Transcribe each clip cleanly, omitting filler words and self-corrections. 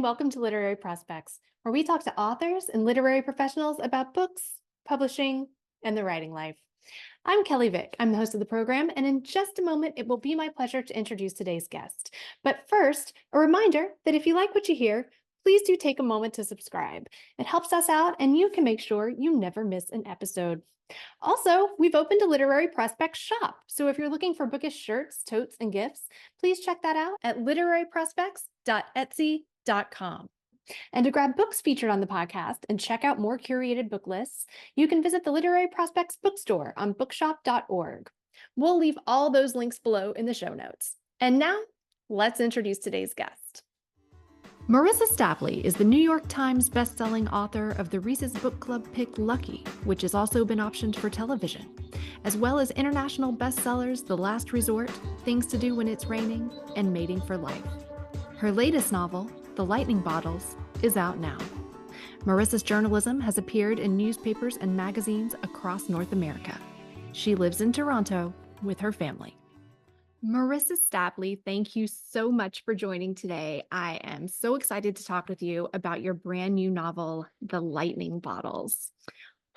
welcome to Literary Prospects, where we talk to authors and literary professionals about books, publishing, and the writing life. I'm Kelley Vick. I'm the host of the program, and in just a moment, it will be my pleasure to introduce today's guest. But first, a reminder that if you like what you hear, please do take a moment to subscribe. It helps us out, and you can make sure you never miss an episode. Also, we've opened a Literary Prospects shop, so if you're looking for bookish shirts, totes, and gifts, please check that out at literaryprospects.etsy.com. And to grab books featured on the podcast and check out more curated book lists, you can visit the Literary Prospects bookstore on bookshop.org. We'll leave all those links below in the show notes. And now, let's introduce today's guest. Marissa Stapley is the New York Times bestselling author of the Reese's Book Club pick Lucky, which has also been optioned for television, as well as international bestsellers The Last Resort, Things to Do When It's Raining, and Mating for Life. Her latest novel, The Lightning Bottles, is out now. Marissa's journalism has appeared in newspapers and magazines across North America. She lives in Toronto with her family. Marissa Stapley, thank you so much for joining today. I am so excited to talk with you about your brand new novel, The Lightning Bottles.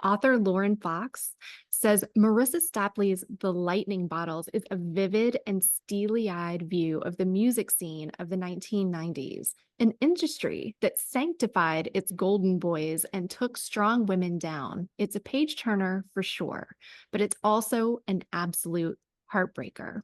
Author Lauren Fox says Marissa Stapley's The Lightning Bottles is a vivid and steely-eyed view of the music scene of the 1990s, an industry that sanctified its golden boys and took strong women down. It's a page-turner for sure, but it's also an absolute heartbreaker.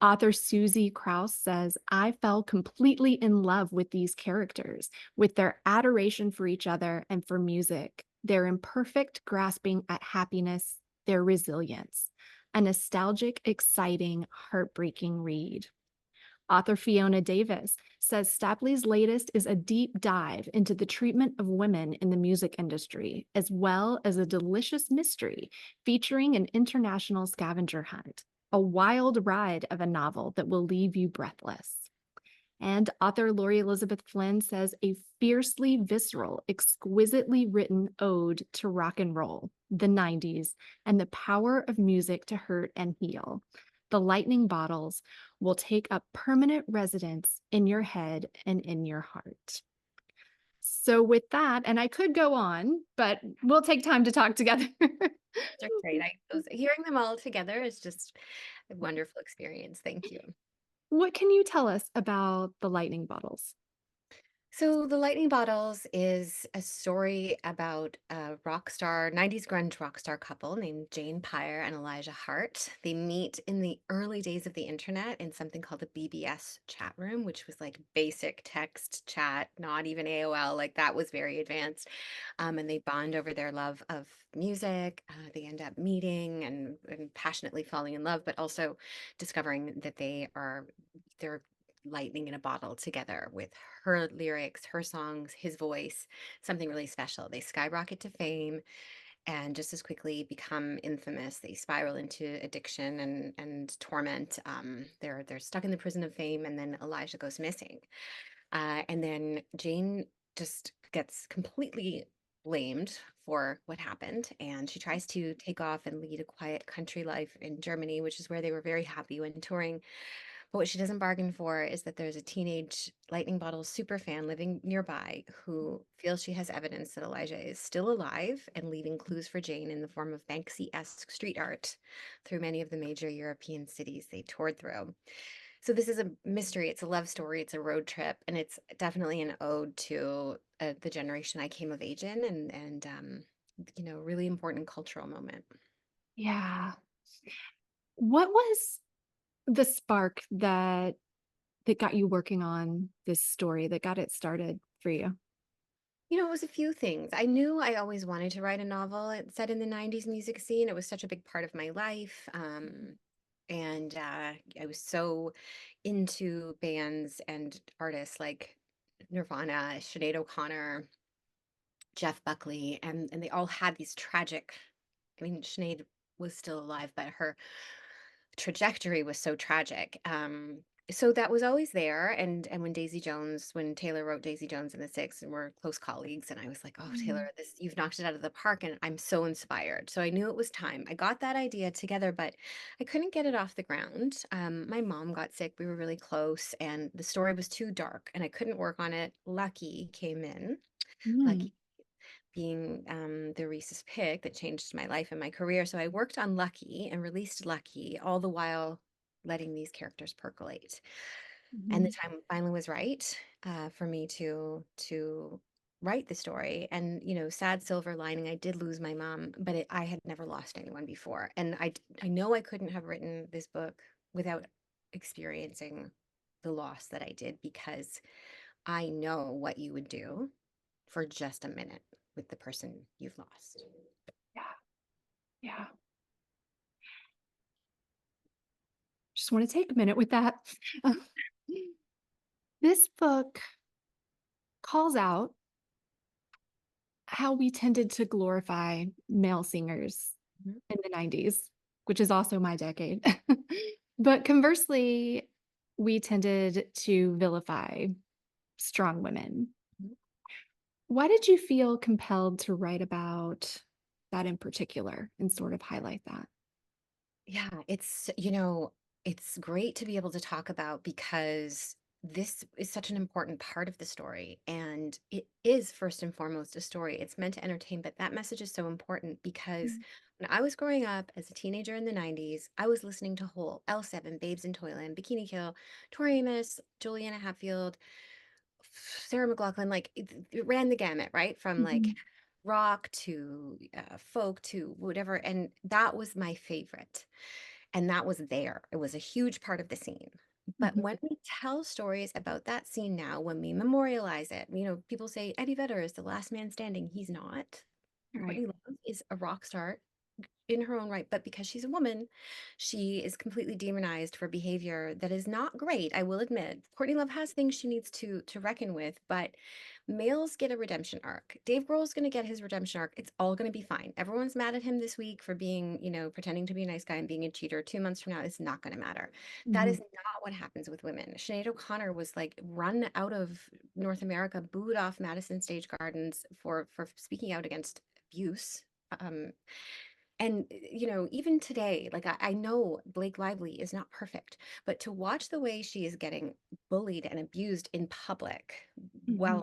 Author Susie Krauss says, I fell completely in love with these characters, with their adoration for each other and for music, their imperfect grasping at happiness, their resilience. A nostalgic, exciting, heartbreaking read. Author Fiona Davis says Stapley's latest is a deep dive into the treatment of women in the music industry, as well as a delicious mystery featuring an international scavenger hunt. A wild ride of a novel that will leave you breathless. And author Laurie Elizabeth Flynn says a fiercely visceral, exquisitely written ode to rock and roll, the 90s, and the power of music to hurt and heal. The Lightning Bottles will take up permanent residence in your head and in your heart. So with that, and I could go on, but we'll take time to talk together. They're great. Hearing them all together is just a wonderful experience. Thank you. What can you tell us about the Lightning Bottles? So, The Lightning Bottles is a story about a 90s grunge rock star couple named Jane Pyre and Elijah Hart. They meet in the early days of the internet in something called the BBS chat room, which was like basic text chat, not even AOL. Like that was very advanced. And they bond over their love of music. They end up meeting and passionately falling in love, but also discovering that they're lightning in a bottle together with her lyrics, her songs, his voice, something really special. They skyrocket to fame and just as quickly become infamous. They spiral into addiction and torment. They're stuck in the prison of fame, and then Elijah goes missing. And then Jane just gets completely blamed for what happened, and she tries to take off and lead a quiet country life in Germany, which is where they were very happy when touring. But what she doesn't bargain for is that there's a teenage Lightning Bottle super fan living nearby who feels she has evidence that Elijah is still alive and leaving clues for Jane in the form of Banksy-esque street art through many of the major European cities they toured through. So this is a mystery. It's a love story. It's a road trip, and it's definitely an ode to the generation I came of age in, and really important cultural moment. Yeah. What was the spark that got you working on this story, that got it started for you? It was a few things. I knew I always wanted to write a novel set in the 90s music scene. It was such a big part of my life. And I was so into bands and artists like Nirvana, Sinead O'Connor, Jeff Buckley, and they all had these tragic. I mean, Sinead was still alive, but her trajectory was so tragic. So that was always there, and when Taylor wrote Daisy Jones and the Six, and we're close colleagues, and I was like, "Oh, Mm. Taylor, this you've knocked it out of the park," and I'm so inspired. So I knew it was time. I got that idea together, but I couldn't get it off the ground. My mom got sick. We were really close, and the story was too dark, and I couldn't work on it. Lucky came in. Mm. Lucky being the Reese's pick that changed my life and my career. So I worked on Lucky and released Lucky, all the while letting these characters percolate. And the Mhm. time finally was right for me to write the story. And sad silver lining, I did lose my mom, but I had never lost anyone before, and I know I couldn't have written this book without experiencing the loss that I did, because I know what you would do for just a minute with the person you've lost. Yeah. Yeah. Just want to take a minute with that. This book calls out how we tended to glorify male singers Mhm. in the 90s, which is also my decade. But conversely, we tended to vilify strong women. Mhm. Why did you feel compelled to write about that in particular and sort of highlight that? Yeah, it's great to be able to talk about, because this is such an important part of the story. And it is first and foremost a story. It's meant to entertain, but that message is so important because Mm. when I was growing up as a teenager in the 90s, I was listening to Hole, L7, Babes in Toyland, Bikini Kill, Tori Amos, Juliana Hatfield, Sarah McLachlan. Like it ran the gamut, right? From like Mhm. rock to folk to whatever. And that was my favorite. And that was there. It was a huge part of the scene. But Mhm. when we tell stories about that scene now, when we memorialize it, people say Eddie Vedder is the last man standing. He's not. Right. Courtney Love is a rock star in her own right, but because she's a woman, she is completely demonized for behavior that is not great. I will admit, Courtney Love has things she needs to reckon with, but males get a redemption arc. Dave Grohl's going to get his redemption arc. It's all going to be fine. Everyone's mad at him this week for being, pretending to be a nice guy and being a cheater. 2 months from now, it's not going to matter. That is Mhm. not what happens with women. Sinead O'Connor was like run out of North America, booed off Madison Stage Gardens for speaking out against abuse. Um, and even today, like I know Blake Lively is not perfect, but to watch the way she is getting bullied and abused in public, Mhm.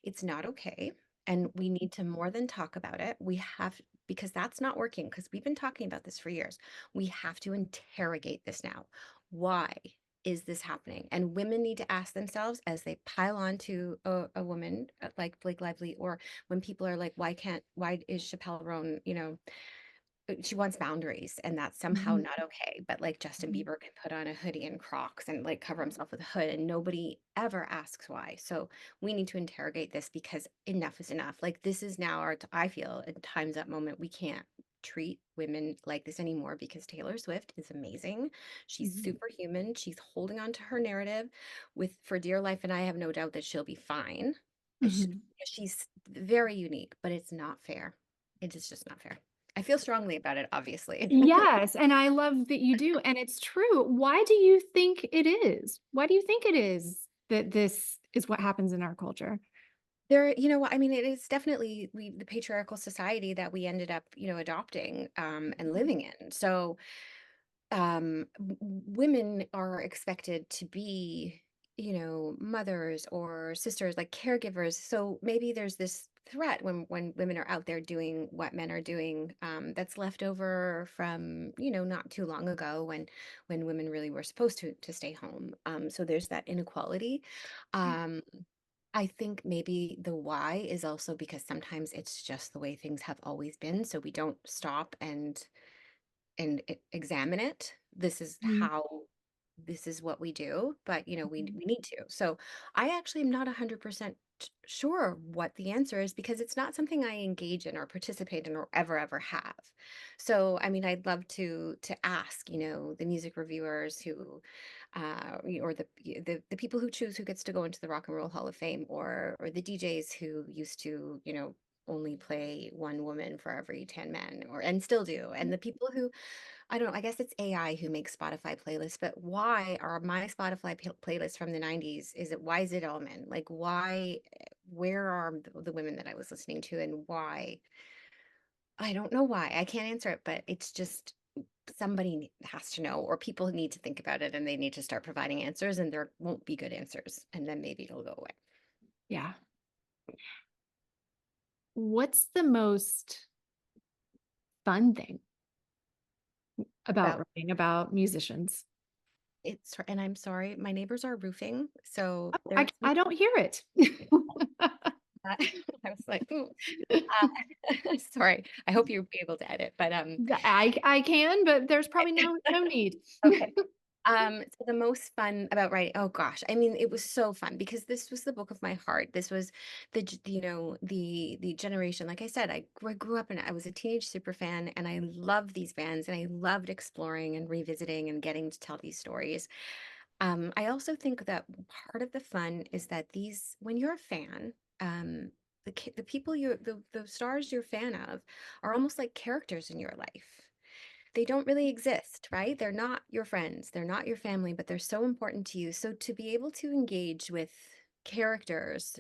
it's not okay. And we need to more than talk about it. We have, because that's not working, because we've been talking about this for years. We have to interrogate this now. Why is this happening? And women need to ask themselves, as they pile on to a woman like Blake Lively, or when people are like, why is Chappelle Roan, she wants boundaries, and that's somehow Mhm. not okay. But like Justin Mhm. Bieber can put on a hoodie and Crocs and like cover himself with a hood, and nobody ever asks why. So we need to interrogate this, because enough is enough. Like this is now I feel, a time's up moment. We can't treat women like this anymore, because Taylor Swift is amazing. She's Mhm. superhuman. She's holding on to her narrative with for dear life, and I have no doubt that she'll be fine. Sh- Mhm. She's very unique, but it's not fair. It is just not fair. I feel strongly about it, obviously. Yes, and I love that you do, and it's true. Why do you think it is? Why do you think it is that this is what happens in our culture? I mean, it is definitely the patriarchal society that we ended up, adopting and living in. So women are expected to be, mothers or sisters, like caregivers. So maybe there's this threat when women are out there doing what men are doing, that's left over from, not too long ago, when women really were supposed to stay home. So there's that inequality. Right. Um, I think maybe the why is also because sometimes it's just the way things have always been. So we don't stop and examine it. This is Mhm. how this is what we do, but Mhm. we need to. So I actually am not 100% sure what the answer is, because it's not something I engage in or participate in or ever have. So I mean, I'd love to ask, the music reviewers who or the people who choose who gets to go into the Rock and Roll Hall of Fame, or the DJs who used to, only play one woman for every 10 men, and still do. And the people who, I don't know, I guess it's AI who makes Spotify playlists, but why are my Spotify playlists from the 90s? Why is it all men? Like, why, where are the women that I was listening to, and why? I don't know why. I can't answer it, but it's just somebody has to know, or people need to think about it, and they need to start providing answers, and there won't be good answers. And then maybe it'll go away. Yeah. What's the most fun thing about About writing about musicians? and I'm sorry, my neighbors are roofing, so Oh, there's I don't hear it. I was like, ooh. Sorry. I hope you'll be able to edit, but I can, but there's probably no need. okay. So the most fun about writing, oh gosh, I mean, it was so fun because this was the book of my heart. This was the generation. Like I said, I grew up and I was a teenage super fan, and I loved these bands, and I loved exploring and revisiting and getting to tell these stories. I also think that part of the fun is that when you're a fan, the people the stars you're a fan of are almost like characters in your life. They don't really exist, right? They're not your friends, they're not your family, but they're so important to you. So to be able to engage with characters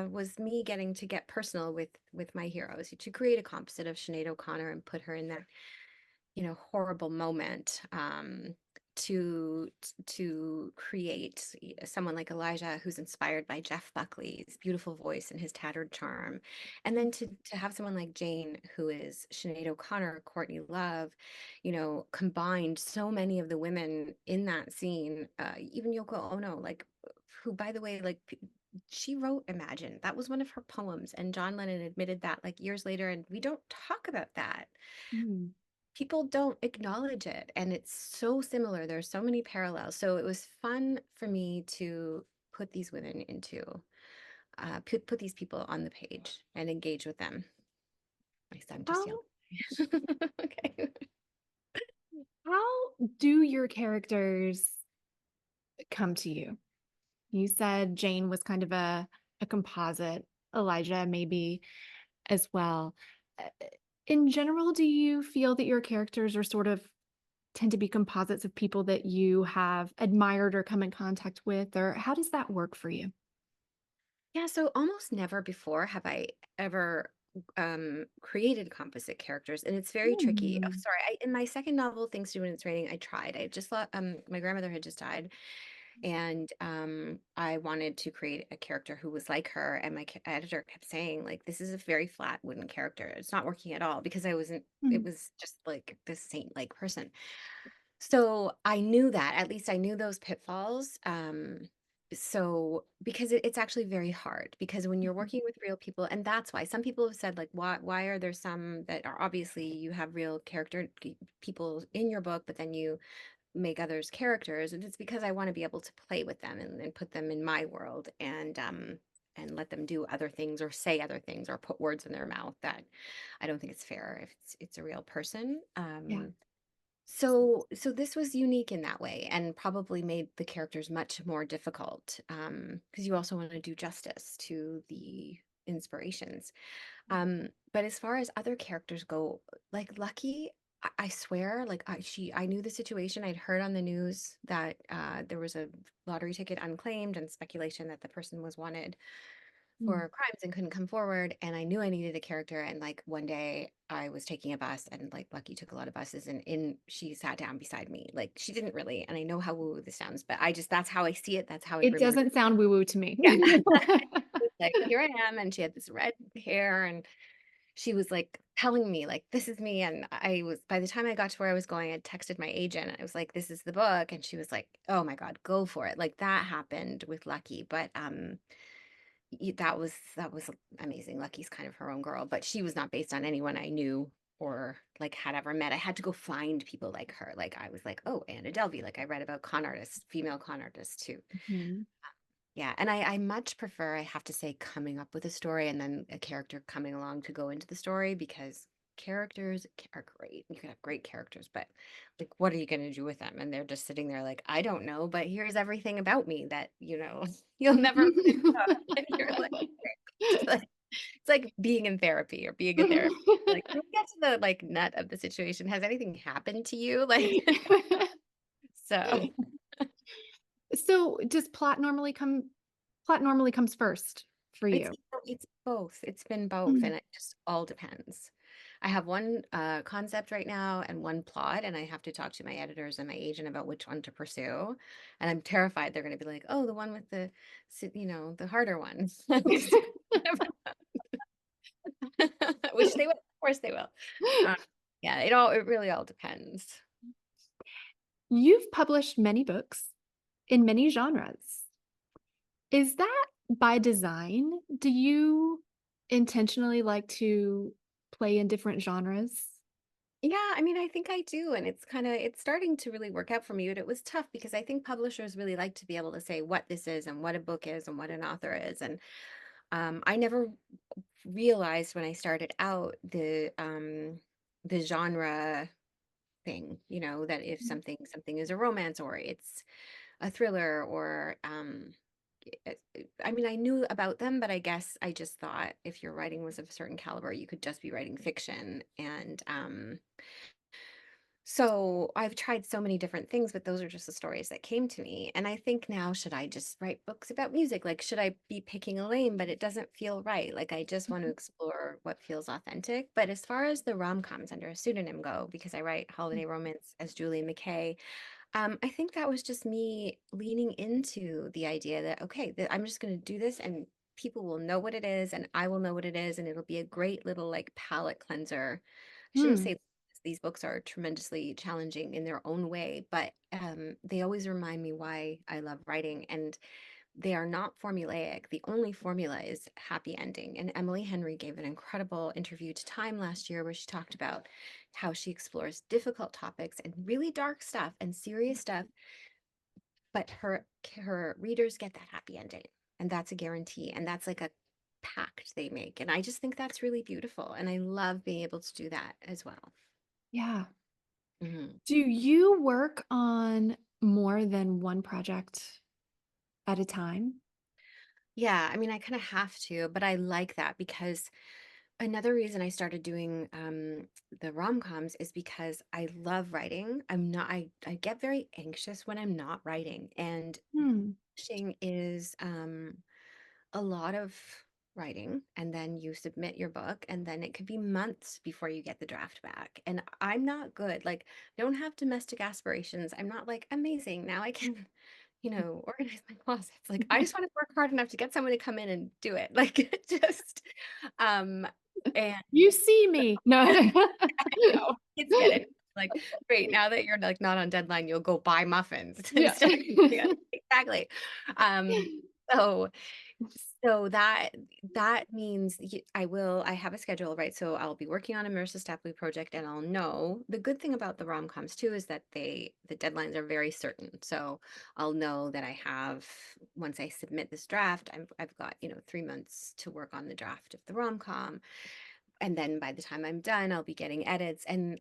was me getting to get personal with my heroes, to create a composite of Sinead O'Connor and put her in that horrible moment, to create someone like Elijah, who's inspired by Jeff Buckley's beautiful voice and his tattered charm, and then to have someone like Jane, who is Sinead O'Connor, Courtney Love, combined so many of the women in that scene, even Yoko Ono, like, who, by the way, like, she wrote Imagine. That was one of her poems, and John Lennon admitted that like years later, and we don't talk about that. Mm. People don't acknowledge it, and it's so similar. There's so many parallels. So it was fun for me to put these women into put these people on the page and engage with them. My son just How yelled. Okay. how do your characters come to you? You said Jane was kind of a composite, Elijah maybe as well. Uh, In general, do you feel that your characters are sort of tend to be composites of people that you have admired or come in contact with, or how does that work for you? Yeah, so almost never before have I ever created composite characters, and it's very tricky. Oh, Mm. sorry, in my second novel, Things to Do When It's Raining, I tried. I just thought my grandmother had just died, and I wanted to create a character who was like her, and my editor kept saying, like, this is a very flat wooden character, it's not working at all, because I wasn't, it Mm. was just like this saint like person. So I knew that, at least I knew those pitfalls. So because it's actually very hard, because when you're working with real people, and that's why some people have said, like, why are there some that are, obviously you have real people in your book, but then you make others characters, and it's because I want to be able to play with them, and put them in my world, and let them do other things or say other things or put words in their mouth that I don't think it's fair if it's a real person. Yeah. So this was unique in that way, and probably made the characters much more difficult, because you also want to do justice to the inspirations. But as far as other characters go, like Lucky, I swear, like, I knew the situation. I'd heard on the news that there was a lottery ticket unclaimed, and speculation that the person was wanted Mm. for crimes and couldn't come forward. And I knew I needed a character. And like one day I was taking a bus, and like Lucky took a lot of buses, and she sat down beside me. Like, she didn't really, and I know how woo-woo this sounds, but that's how I see it. That's how I It remember. doesn't sound woo-woo to me. Yeah. It's like, here I am. And she had this red hair, and she was like telling me, like, this is me. And by the time I got to where I was going, I texted my agent, and I was like, this is the book. And she was like, oh my God, go for it. Like, that happened with Lucky. But that was amazing. Lucky's kind of her own girl, but she was not based on anyone I knew or like had ever met. I had to go find people like her. Like, I was like, oh, Anna Delvey. Like, I read about con artists, female con artists too. Mhm. Yeah, and I much prefer, I have to say, coming up with a story and then a character coming along to go into the story, because characters are great. You can have great characters, but like, what are you going to do with them? And they're just sitting there like, I don't know, but here's everything about me that, you'll never read in a book. And you're like, "Okay." It's like being in therapy or being a therapist. Like, can we get to the like nut of the situation? Has anything happened to you? Like, so So does plot normally comes first for it's you? it's both. It's been both, Mm. and it just all depends. I have one concept right now and one plot, and I have to talk to my editors and my agent about which one to pursue. And I'm terrified they're going to be like, "Oh, the one with the, the harder one," which they will. Of course, they will. Um, yeah, it really all depends. You've published many books in many genres. Is that by design? Do you intentionally like to play in different genres? Yeah, I mean, I think I do, and it's starting to really work out for me, but it was tough because I think publishers really like to be able to say what this is and what a book is and what an author is. And I never realized when I started out the genre thing, that if something is a romance or it's a thriller or I mean, I knew about them, but I guess I just thought if your writing was of a certain caliber, you could just be writing fiction. And so I've tried so many different things, but those are just the stories that came to me. And I think now, should I just write books about music? Like, should I be picking a lane? But it doesn't feel right. Like, I just want to explore what feels authentic. But as far as the rom-coms under a pseudonym go, because I write holiday romance as Julie McKay, I think that was just me leaning into the idea that, okay, that I'm just going to do this and people will know what it is and I will know what it is. And it'll be a great little like palette cleanser. I shouldn't Hmm. say these books are tremendously challenging in their own way, but they always remind me why I love writing. And they are not formulaic. The only formula is happy ending. And Emily Henry gave an incredible interview to Time last year where she talked about how she explores difficult topics and really dark stuff and serious stuff, but her readers get that happy ending. And that's a guarantee. And that's like a pact they make. And I just think that's really beautiful. And I love being able to do that as well. Yeah. Mhm. Do you work on more than one project at a time? Yeah, I mean, I kind of have to, but I like that because another reason I started doing the rom-coms is because I love writing. I get very anxious when I'm not writing, and Hmm. publishing is a lot of writing, and then you submit your book, and then it could be months before you get the draft back. And I'm not good. Like, I don't have domestic aspirations. I'm not like amazing. Now I can, organize my closets. Like, I just want to work hard enough to get someone to come in and do it. Like, just, um, and You see me. No. I know kids get it. Like, great. Now that you're like not on deadline, you'll go buy muffins Yeah. instead. Yeah, exactly. So that means I have a schedule, right? So I'll be working on a Marissa Stapley project and I'll know. The good thing about the rom-coms too is that the deadlines are very certain. So I'll know that I have, once I submit this draft, I've got, 3 months to work on the draft of the rom-com. And then by the time I'm done, I'll be getting edits and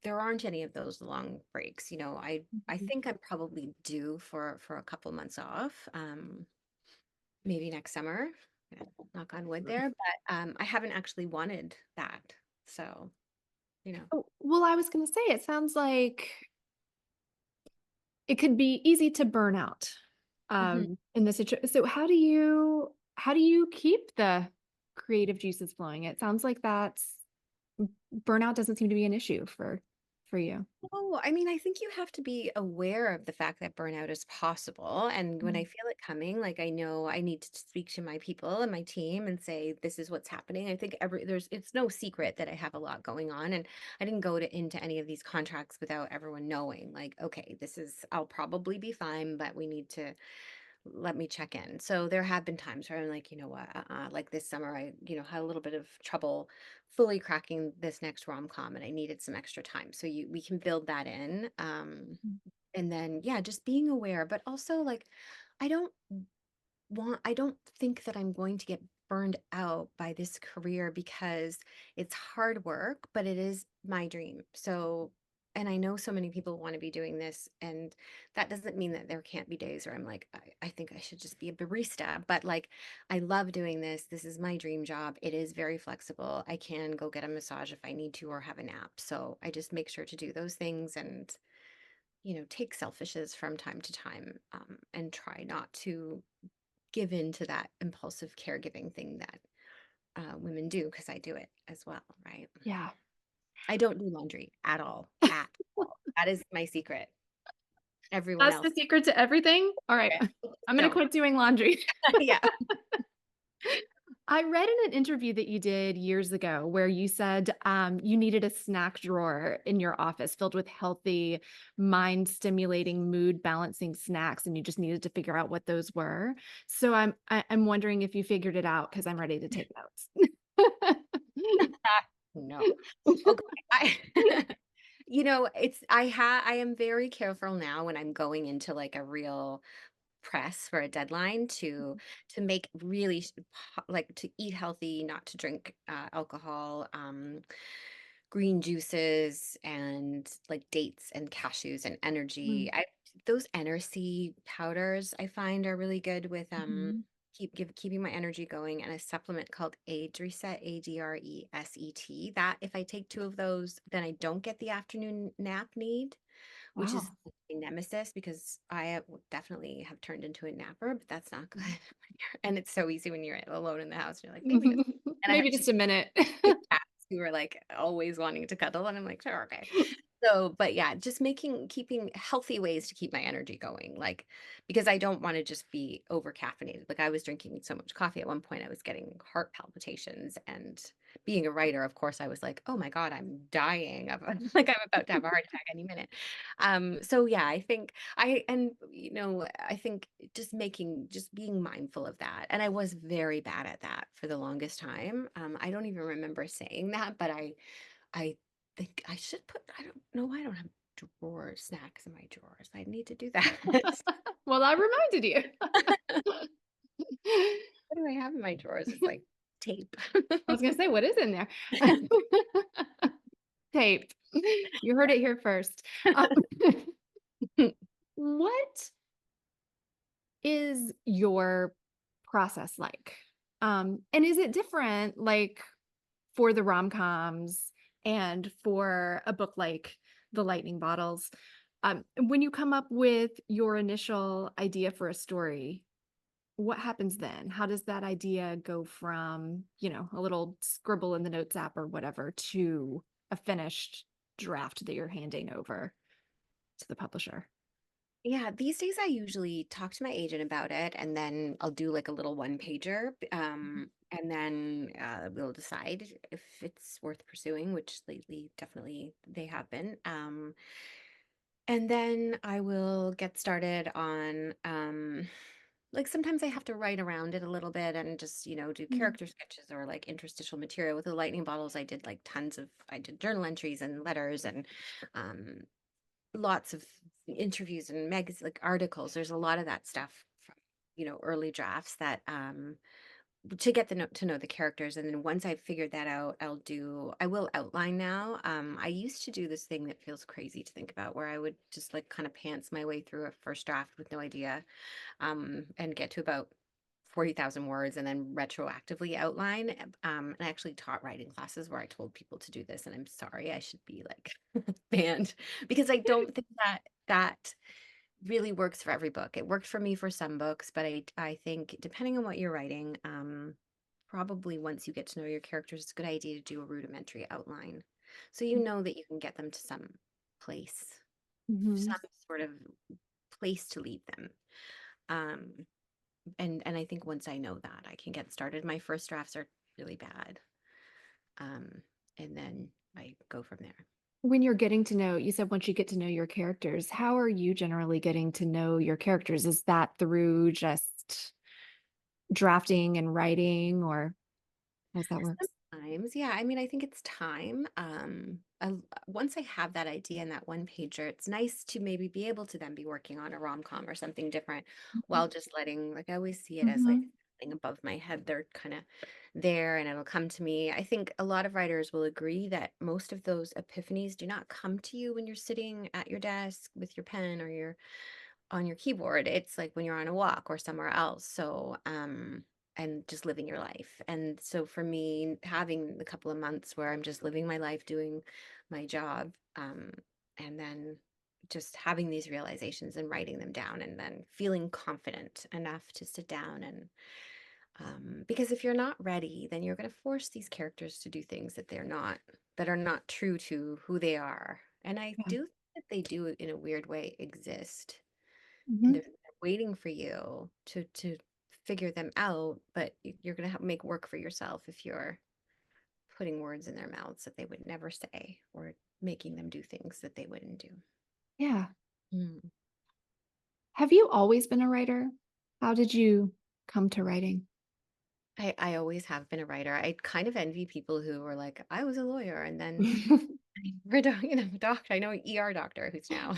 there aren't any of those long breaks. I think I'm probably due for a couple months off. Maybe next summer, knock on wood there, but I haven't actually wanted that. So, you know. Oh, well, I was going to say, it sounds like it could be easy to burn out Mhm. in the situation. So how do you keep the creative juices flowing? It sounds like that's burnout doesn't seem to be an issue for you. Oh, I mean, I think you have to be aware of the fact that burnout is possible. And when I Mm. feel it coming, like I know I need to speak to my people and my team and say, this is what's happening. I think it's no secret that I have a lot going on. And I didn't go into any of these contracts without everyone knowing, like, okay, I'll probably be fine, but we need to let me check in. So there have been times where I'm like, you know what, like this summer, I, had a little bit of trouble fully cracking this next rom-com and I needed some extra time. So we can build that in. And then, yeah, just being aware, but also like, I don't I don't think that I'm going to get burned out by this career because it's hard work, but it is my dream. So and I know so many people want to be doing this, and that doesn't mean that there can't be days where I'm like, I think I should just be a barista. But like, I love doing this. This is my dream job. It is very flexible. I can go get a massage if I need to or have a nap. So I just make sure to do those things and, take selfishes from time to time, and try not to give in to that impulsive caregiving thing that women do, because I do it as well, right? Yeah. I don't do laundry at all. At all. That is my secret. Everyone That's else. the secret to everything. All right. I'm going to Don't. quit doing laundry. Yeah. I read in an interview that you did years ago where you said you needed a snack drawer in your office filled with healthy, mind stimulating, mood balancing snacks, and you just needed to figure out what those were. So I'm wondering if you figured it out because I'm ready to take notes. No. Okay. I, I am very careful now when I'm going into like a real press for a deadline to make really like to eat healthy, not to drink alcohol, green juices, and like dates and cashews and energy. Mm, I Those energy powders I find are really good with mhm. keeping my energy going, and a supplement called Adreset, Adreset. That if I take 2 of those, then I don't get the afternoon nap need, which is Wow. a nemesis because I definitely have turned into a napper, but that's not good. Mhm. And it's so easy when you're alone in the house. You're like, maybe this. And I have Maybe just a minute. two cats who are like always wanting to cuddle, and I'm like, sure, okay. So, but yeah, just keeping healthy ways to keep my energy going, like because I don't want to just be over caffeinated. Like I was drinking so much coffee at one point, I was getting heart palpitations, and being a writer, of course, I was like, oh my God, I'm dying of like I'm about to have a heart attack any minute. So yeah, I think just being mindful of that. And I was very bad at that for the longest time. I don't even remember saying that, but I think I should I don't know why I don't have snacks in my drawers. I need to do that. Well, I reminded you. What do I have in my drawers? It's like tape. I was going to say, what is in there? Taped. You heard it here first. Um, what is your process like? And is it different, like for the rom-coms and for a book like The Lightning Bottles? When you come up with your initial idea for a story, what happens then? How does that idea go from, a little scribble in the notes app or whatever to a finished draft that you're handing over to the publisher? Yeah, these days I usually talk to my agent about it, and then I'll do like a little one pager, and then we'll decide if it's worth pursuing, which lately definitely they have been. And then I will get started on like sometimes I have to write around it a little bit and just, do Mm, character sketches or like interstitial material. With the lightning bottles, I did journal entries and letters and um lots of interviews and magazine like articles. There's a lot of that stuff from, early drafts that to get to know the characters. And then once I've figured that out, I will outline now. I used to do this thing that feels crazy to think about where I would just like kind of pants my way through a first draft with no idea, and get to about 40,000 words and then retroactively outline. And I actually taught writing classes where I told people to do this, and I'm sorry, I should be like banned because I don't think that really works for every book. It worked for me for some books, but I think depending on what you're writing, probably once you get to know your characters, it's a good idea to do a rudimentary outline, so you know that you can get them to some place, mhm. some sort of place to lead them. Um, and I think once I know that, I can get started. My first drafts are really bad, um, and then I go from there. When you're getting to know, you said once you get to know your characters, how are you generally getting to know your characters? Is that through just drafting and writing, or how does that work? Sometimes, yeah. I mean, I think it's time. Once I have that idea in that one pager, it's nice to maybe be able to then be working on a rom com or something different, while just letting, like, I always see it as like Mhm. floating above my head. They're kind of there and it'll come to me. I think a lot of writers will agree that most of those epiphanies do not come to you when you're sitting at your desk with your pen or your on your keyboard. It's like when you're on a walk or somewhere else. So, and just living your life. And so for me, having a couple of months where I'm just living my life, doing my job, and then just having these realizations and writing them down and then feeling confident enough to sit down and because if you're not ready, then you're going to force these characters to do things that they're not, that are not true to who they are. And I Yeah. do think that they do, in a weird way, exist, and Mhm. they're waiting for you to figure them out. But you're going to have make work for yourself if you're putting words in their mouths that they would never say, or making them do things that they wouldn't do. Yeah. Mm. Have you always been a writer? How did you come to writing? I always have been a writer. I kind of envy people who were like, I was a lawyer and then doctor. I know an ER doctor who's now.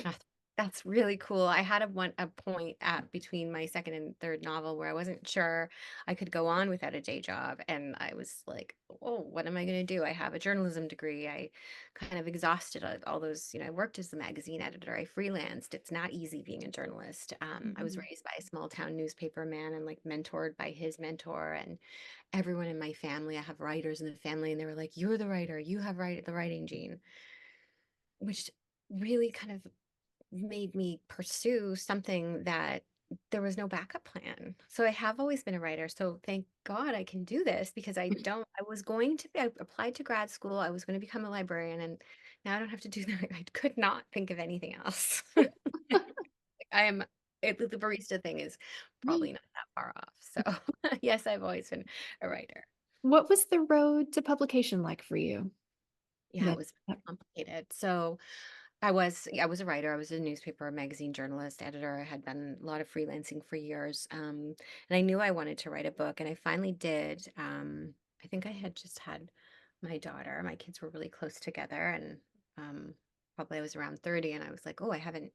That's that's really cool. I had a point at between my second and third novel where I wasn't sure I could go on without a day job, and I was like, "Oh, what am I going to do? I have a journalism degree. I kind of exhausted all those. I worked as a magazine editor. I freelanced. It's not easy being a journalist. I was Mhm. raised by a small town newspaper man and like mentored by his mentor, and everyone in my family. I have writers in the family, and they were like, "You're the writer. You have the writing gene," which really kind of made me pursue something that there was no backup plan. So I have always been a writer. So thank God I can do this because I was going to I applied to grad school. I was going to become a librarian and now I don't have to do that. I could not think of anything else. I am the barista thing is probably not that far off. So yes, I've always been a writer. What was the road to publication like for you? Yeah, it That, was complicated. So I was a writer. I was a newspaper, magazine journalist, editor. I had done a lot of freelancing for years. And I knew I wanted to write a book, and I finally did. I think I had just had my daughter. My kids were really close together, and probably I was around 30, and I was like, oh, I haven't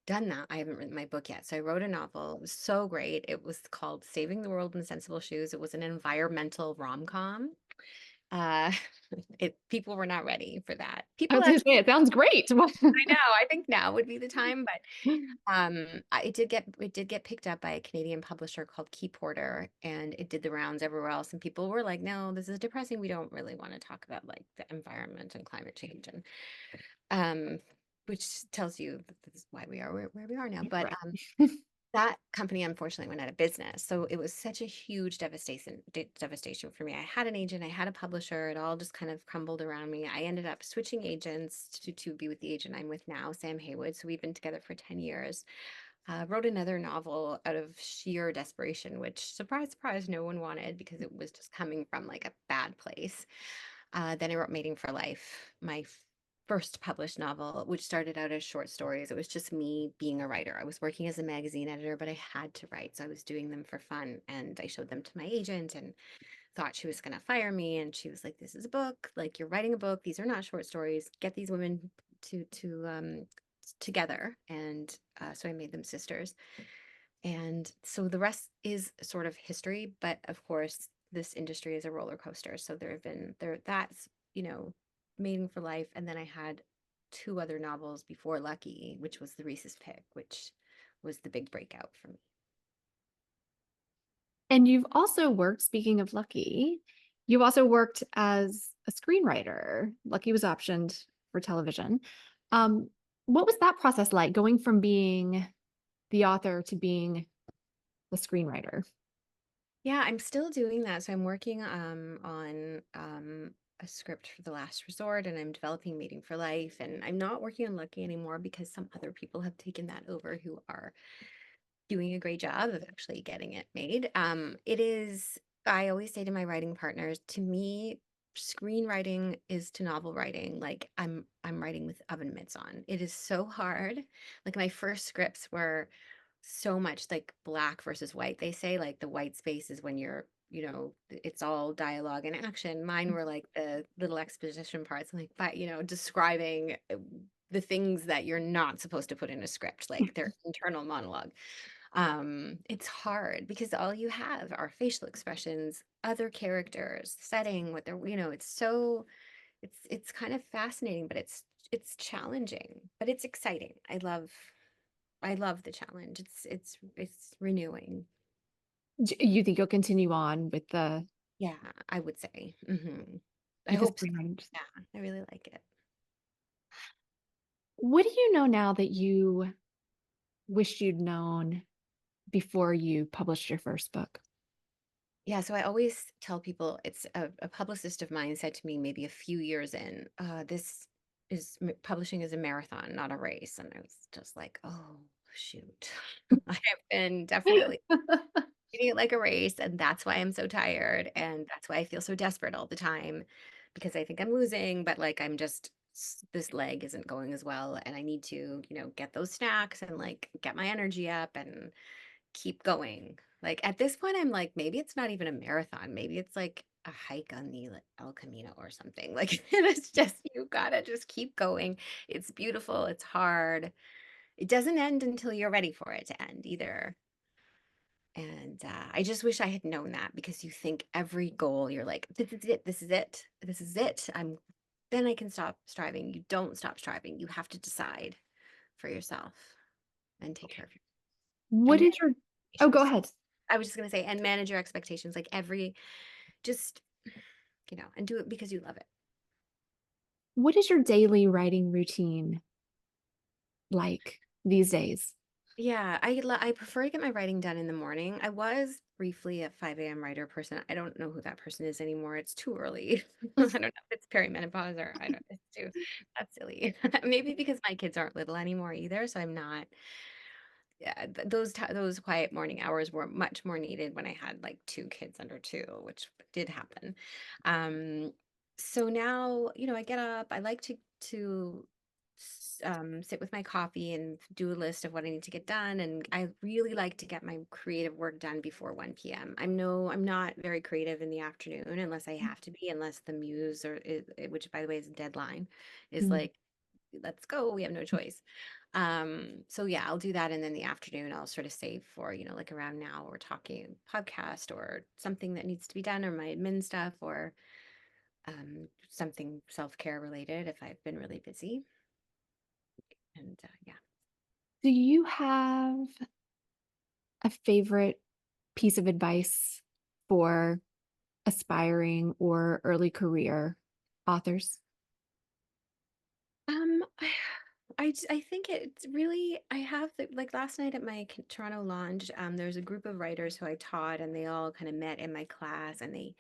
done that. I haven't written my book yet. So I wrote a novel. It was so great. It was called Saving the World in Sensible Shoes. It was an environmental rom-com. Uh, people were not ready for that. I People was going to actually say, it sounds great. I know. I think now would be the time, but it did get picked up by a Canadian publisher called Key Porter, and it did the rounds everywhere else. And people were like, "No, this is depressing. We don't really want to talk about like the environment and climate change," and um, which tells you that this is why we are where we are now. But Right. that company unfortunately went out of business. So it was such a huge devastation for me. I had an agent, I had a publisher, it all just kind of crumbled around me. I ended up switching agents to be with the agent I'm with now, Sam Haywood. So we've been together for 10 years. Wrote another novel out of sheer desperation, which surprise, surprise, no one wanted because it was just coming from like a bad place. Then I wrote Mating for Life, my first published novel, which started out as short stories. It was just me being a writer. I was working as a magazine editor, but I had to write. So I was doing them for fun. And I showed them to my agent and thought she was going to fire me. And she was like, this is a book. Like, you're writing a book. These are not short stories. Get these women together. And so I made them sisters. And so the rest is sort of history, but of course, this industry is a roller coaster. So that's, Mating for Life. And then I had two other novels before Lucky, which was The Reese's Pick, which was the big breakout for me. And you've also worked, speaking of Lucky, you also worked as a screenwriter. Lucky was optioned for television. Um, what was that process like, going from being the author to being the screenwriter? Yeah, I'm still doing that. So I'm working on a script for The Last Resort and I'm developing Mating for Life. And I'm not working on Lucky anymore because some other people have taken that over who are doing a great job of actually getting it made. It is, I always say to my writing partners, to me, screenwriting is to novel writing. Like I'm writing with oven mitts on. It is so hard. Like my first scripts were so much like black versus white. They say like the white space is when it's all dialogue and action. Mine were like the little exposition parts, like, but describing the things that you're not supposed to put in a script, like their internal monologue. It's hard because all you have are facial expressions, other characters, setting, what they're, it's kind of fascinating, but it's challenging, but it's exciting. I love the challenge. It's renewing. You think you'll continue on with the Yeah, I would say. I with the hope so. screenwriting? Yeah, I really like it. What do you know now that you wished you'd known before you published your first book? Yeah, so I always tell people it's a publicist of mine said to me maybe a few years in, this publishing is a marathon, not a race. And I was just like, oh, shoot. I have been definitely treating it like a race, and that's why I'm so tired, and that's why I feel so desperate all the time because I think I'm losing, but like this leg isn't going as well, and I need to, get those snacks and like get my energy up and keep going. Like at this point, I'm like, maybe it's not even a marathon. Maybe it's like a hike on the like, El Camino or something. Like it's just, you gotta just keep going. It's beautiful. It's hard. It doesn't end until you're ready for it to end either. And I just wish I had known that because you think every goal, you're like, this is it. This is it. This is it. Then I can stop striving. You don't stop striving. You have to decide for yourself and take care of your What and is your, oh, go expectations. ahead. I was just gonna say, and manage your expectations, like just, and do it because you love it. What is your daily writing routine like these days? Yeah, I prefer to get my writing done in the morning. I was briefly a 5 a.m. writer person. I don't know who that person is anymore. It's too early. I don't know if it's perimenopause or I don't, that's silly. Maybe because my kids aren't little anymore either, so I'm not. Yeah, those quiet morning hours were much more needed when I had like two kids under two, which did happen. Um, so now, I get up. I like to sit with my coffee and do a list of what I need to get done, and I really like to get my creative work done before 1 p.m. I'm not very creative in the afternoon unless I have to be, unless the muse which by the way is a deadline, is Mm. like, let's go, we have no choice. So yeah, I'll do that. And then the afternoon, I'll sort of save for, like around now, we're talking podcast or something that needs to be done, or my admin stuff, or something self-care related if I've been really busy. And yeah. Do you have a favorite piece of advice for aspiring or early career authors? I think it's really, I have like last night at my Toronto Lounge, there's a group of writers who I taught, and they all kind of met in my class, and they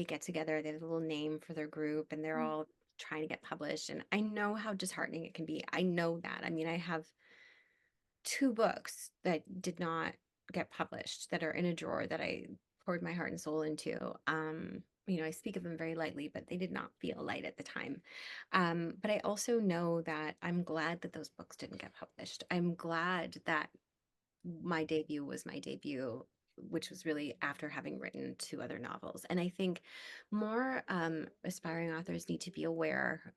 get together, they have a little name for their group, and they're all trying to get published. And I know how disheartening it can be. I know that. I mean, I have two books that did not get published that are in a drawer that I poured my heart and soul into. I speak of them very lightly, but they did not feel light at the time. But I also know that I'm glad that those books didn't get published. I'm glad that my debut was my debut, which was really after having written two other novels. And I think more aspiring authors need to be aware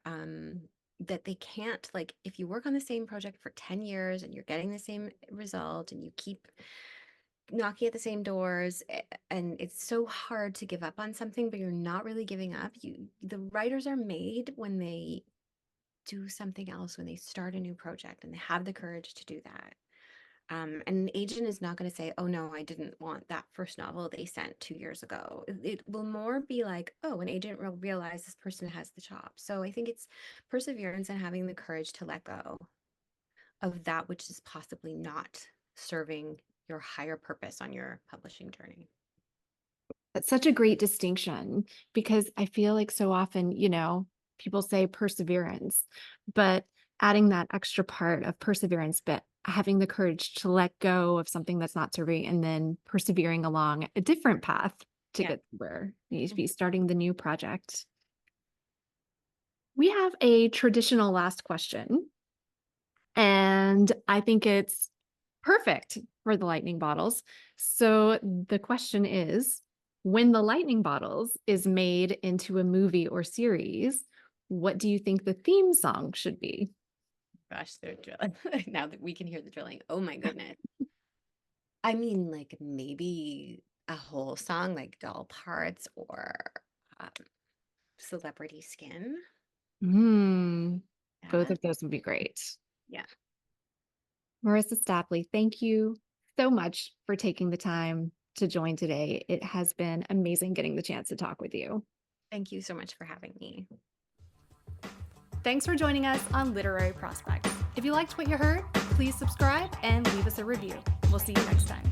that they can't, like, if you work on the same project for 10 years and you're getting the same result and you keep knocking at the same doors, and it's so hard to give up on something, but you're not really giving up. The writers are made when they do something else, when they start a new project, and they have the courage to do that. And an agent is not going to say, oh, no, I didn't want that first novel they sent 2 years ago. It will more be like, oh, an agent will realize this person has the chops. So I think it's perseverance and having the courage to let go of that which is possibly not serving your higher purpose on your publishing journey. That's such a great distinction because I feel like so often, people say perseverance, but adding that extra part of perseverance, but having the courage to let go of something that's not serving and then persevering along a different path to Yeah. get where you need to be starting the new project. We have a traditional last question, and I think it's perfect for the lightning bottles. So the question is, when the lightning bottles is made into a movie or series, what do you think the theme song should be? Gosh, they're drilling. Now that we can hear the drilling. Oh my goodness. I mean, like maybe a whole song like Doll Parts or um, Celebrity Skin. Both Yeah. of those would be great. Yeah. Marissa Stapley, thank you so much for taking the time to join today. It has been amazing getting the chance to talk with you. Thank you so much for having me. Thanks for joining us on Literary Prospects. If you liked what you heard, please subscribe and leave us a review. We'll see you next time.